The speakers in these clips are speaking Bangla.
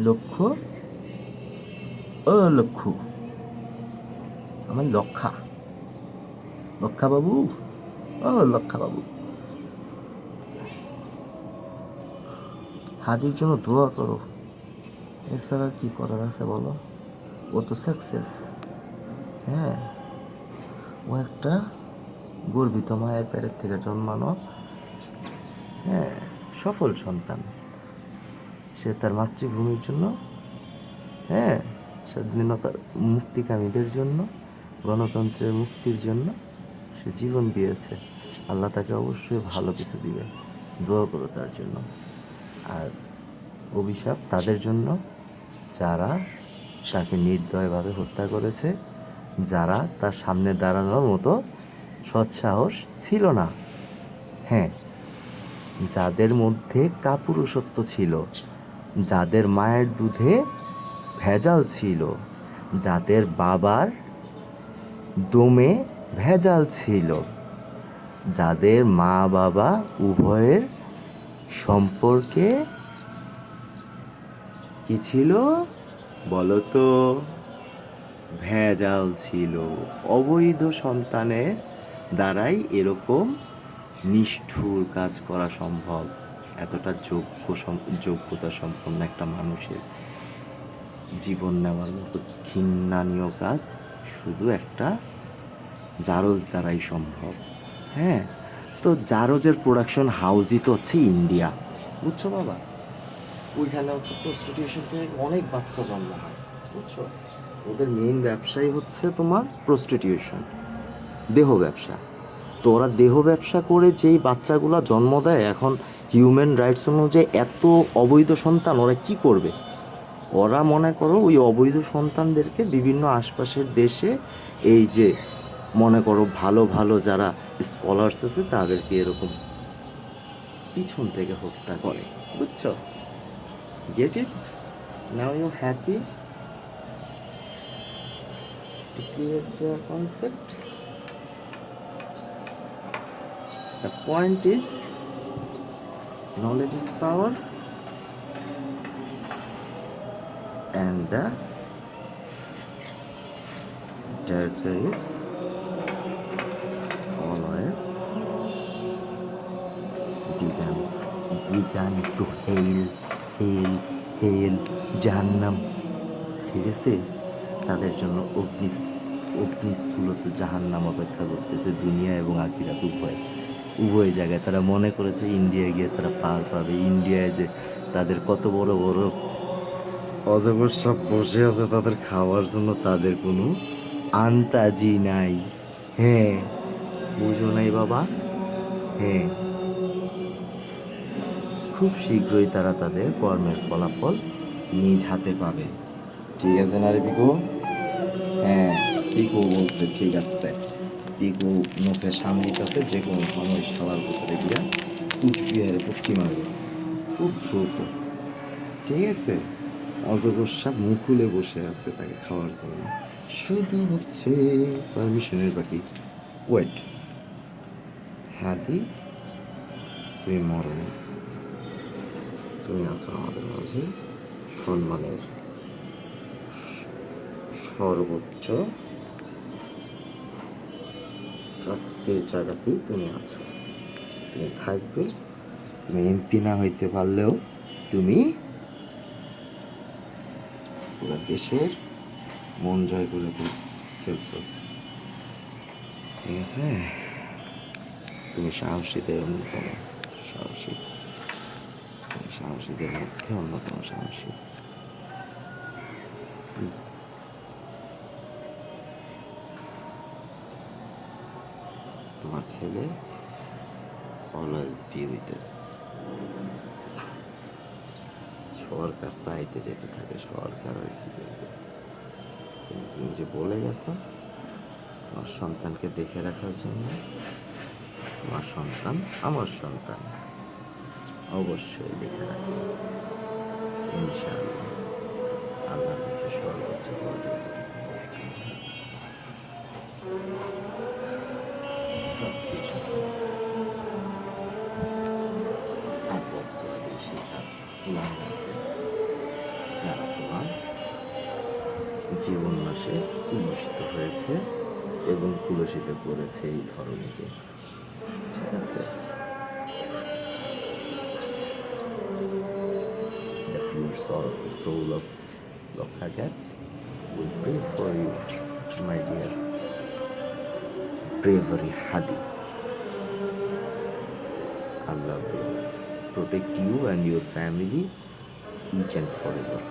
লক্ষ্য ও লক্ষ্য, আমার লক্ষা, লক্ষা বাবু, ও লক্ষা বাবু, হাদির জন্য দোয়া করো। এছাড়া কি করার আছে বলো? ও তো সাকসেস। হ্যাঁ, ও একটা গর্বিত মায়ের পেটের থেকে জন্মানো, হ্যাঁ, সফল সন্তান। সে তার মাতৃভূমির জন্য, হ্যাঁ, স্বাধীনতার মুক্তিকামীদের জন্য, গণতন্ত্রের মুক্তির জন্য সে জীবন দিয়েছে। আল্লাহ তাকে অবশ্যই ভালো কিছু দিবে, দোয়া করো তার জন্য। আর অভিশাপ তাদের জন্য যারা তাকে নির্দয়ভাবে হত্যা করেছে, যারা তার সামনে দাঁড়ানোর মতো সৎসাহস ছিল না। হ্যাঁ, যাদের মধ্যে কাপুরুষত্ব ছিল, যাদের মায়ের দুধে ভেজাল ছিল, যাদের বাবার দমে ভেজাল ছিল, যাদের মা বাবা উভয়ের সম্পর্কে কি ছিল বলো তো? ভেজাল ছিল। অবৈধ সন্তানের দ্বারাই এরকম নিষ্ঠুর কাজ করা সম্ভব। এতটা যোগ্যতা সম্পন্ন একটা মানুষের জীবন নেওয়ার মতো ঘৃণনীয় কাজ শুধু একটা জারজ দ্বারাই সম্ভব। হ্যাঁ, তো জারজের প্রোডাকশন হাউসই তো হচ্ছে ইন্ডিয়া, বুঝছো বাবা? ওইখানে হচ্ছে প্রস্টিটিউশন থেকে অনেক বাচ্চা জন্ম হয়, বুঝছো? ওদের মেইন ব্যবসাই হচ্ছে তোমার প্রস্টিটিউশন, দেহ ব্যবসা। তো ওরা দেহ ব্যবসা করে যেই বাচ্চাগুলা জন্ম দেয়, এখন হিউম্যান রাইটস অনুযায়ী এত অবৈধ সন্তান ওরা কি করবে? ওরা মনে করো ওই অবৈধ সন্তানদেরকে বিভিন্ন আশপাশের দেশে, এই যে মনে করো ভালো ভালো যারা স্কলার্স আছে তাদেরকে এরকম পিছন থেকে হত্যা করে, বুঝছো? Get it? Now you happy to clear the concept? The point is, knowledge is power, and the darker is always began to hail জাহান্নাম। ঠিক আছে, তাদের জন্য অগ্নিস্ফুলত জাহান্নাম অপেক্ষা করতেছে, দুনিয়া এবং আখিরাত উভয় জায়গায়। তারা মনে করেছে ইন্ডিয়ায় গিয়ে তারা পার পাবে। ইন্ডিয়ায় যে তাদের কত বড় বড় অজগর সব বসে আছে তাদের খাওয়ার জন্য, তাদের কোনো আন্তাজি নাই। হ্যাঁ, বুঝো নাই বাবা? হ্যাঁ, খুব শীঘ্রই তারা তাদের কর্মের ফলাফল নিজ হাতে পাবে। ঠিক আছে না রে পিকু? হ্যাঁ, পিকু বলছে ঠিক আছে। পিকু মুখে সামনে আছে, যে কোনো সময় শালার ভিতরে গিয়া কুচবিহারে পক্ষী মারবে খুব দ্রুত। ঠিক আছে, অজগর সাপ মুখ খুলে বসে আছে তাকে খাওয়ার জন্য, শুধু হচ্ছে পারমিশনের বাকি। ওয়েট, হাদি, তুমি মরনি, তুমি আছো আমাদের মাঝে সম্মানের সর্বোচ্চ প্রাপ্তির জায়গাতেই তুমি আছো। তুমি থাকবে। তুমি এমপি না হইতে পারলেও তুমি পুরো দেশের মন জয় করে ফেলছো। ঠিক আছে, তুমি সাহসীদের অন্যতম সাহসী, সাহসীদের মধ্যে অন্যতম সাহসী। তোমার ছেলে অলওয়েজ বি উইথ আস। সরকার তো আইতে যেতে থাকে, সরকার আর কি করবে? কিন্তু তুমি যে বলে গেছো তোমার সন্তানকে দেখে রাখার জন্য, তোমার সন্তান আমার সন্তান, অবশ্যই দেখে রাখবো ইনশাআল্লাহ। আল্লাহর কাছে সর্বোচ্চ দোয়া প্রাপ্তির জন্য আপত্তি শিক্ষা যারা তোমার জীবন নাশে কুলুষিত হয়েছে এবং কুলুষিত করেছে এই ধরনীকে। ঠিক আছে? The pure soul of Lokha Cat will pray for you, my dear bravery Hadi. Allah will protect you and your family each and forever.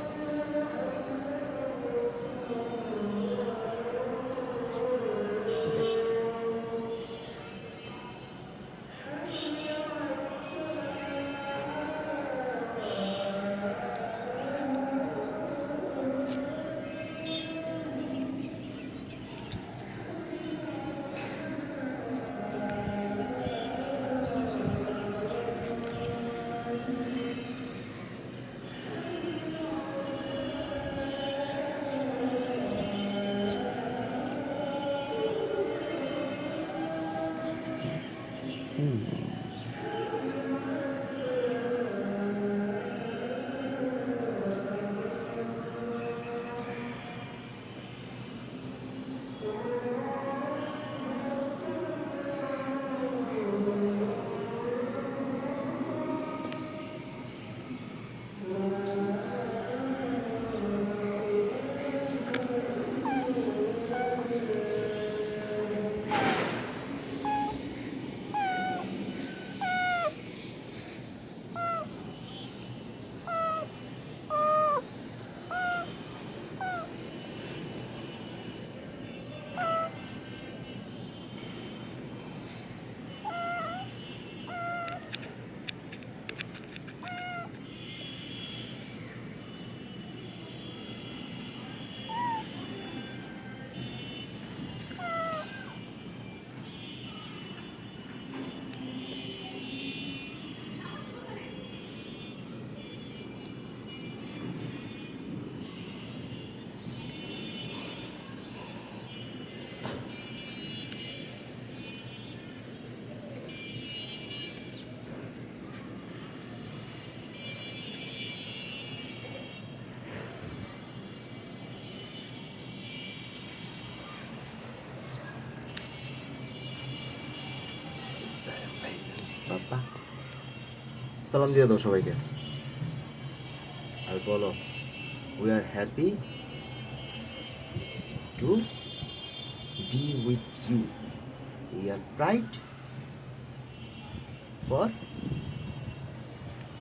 বাবা সালাম দিয়ে দাও সবাইকে আর বলো we are happy to be with you we are pride for